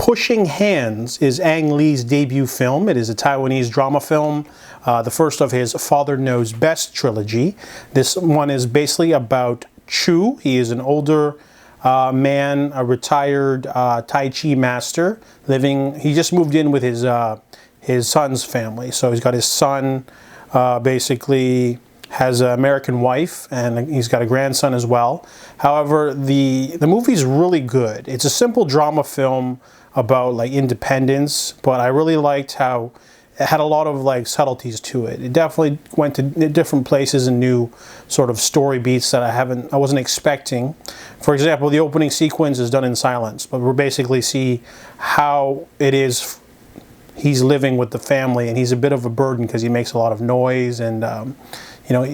Pushing Hands is Ang Lee's debut film. It is a Taiwanese drama film, the first of his Father Knows Best trilogy. This one is basically about Chu. He is an older man, a retired Tai Chi master, he just moved in with his son's family. So he's got his son, basically has an American wife, and he's got a grandson as well. However, the movie's really good. It's a simple drama film about like independence, but I really liked how it had a lot of like subtleties to it. It definitely went to different places and new sort of story beats that I wasn't expecting. For example, the opening sequence is done in silence, but we basically see how it is he's living with the family, and he's a bit of a burden because he makes a lot of noise, and you know,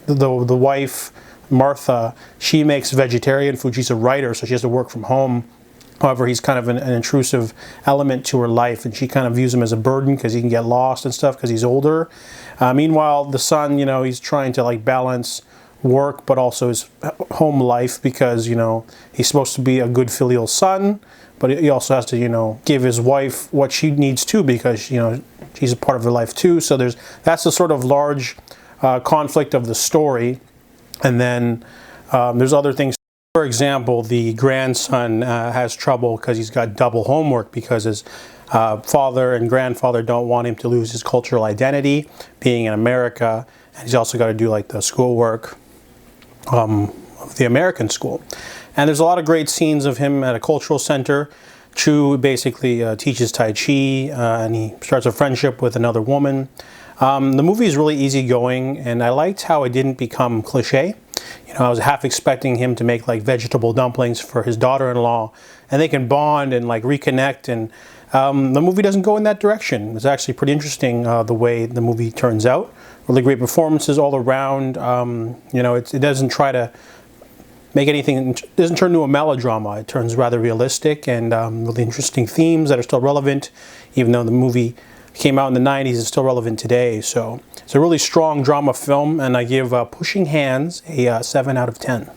the wife Martha, she makes vegetarian food. She's a writer, so she has to work from home. However, he's kind of an intrusive element to her life, and she kind of views him as a burden because he can get lost and stuff because he's older. Meanwhile, the son, you know, he's trying to like balance work but also his home life because, you know, he's supposed to be a good filial son, but he also has to, you know, give his wife what she needs too because, you know, she's a part of her life too. So that's the sort of large conflict of the story. And then there's other things. For example, the grandson has trouble because he's got double homework because his father and grandfather don't want him to lose his cultural identity, being in America, and he's also got to do like the schoolwork of the American school. And there's a lot of great scenes of him at a cultural center. Chu basically teaches Tai Chi, and he starts a friendship with another woman. The movie is really easygoing, and I liked how it didn't become cliche. You know, I was half expecting him to make like vegetable dumplings for his daughter-in-law, and they can bond and like reconnect. And the movie doesn't go in that direction. It's actually pretty interesting the way the movie turns out. Really great performances all around. You know, it doesn't try to make anything. It doesn't turn into a melodrama. It turns rather realistic and really interesting themes that are still relevant, even though the movie came out in the 90s, it's still relevant today. So it's a really strong drama film, and I give Pushing Hands a 7 out of 10.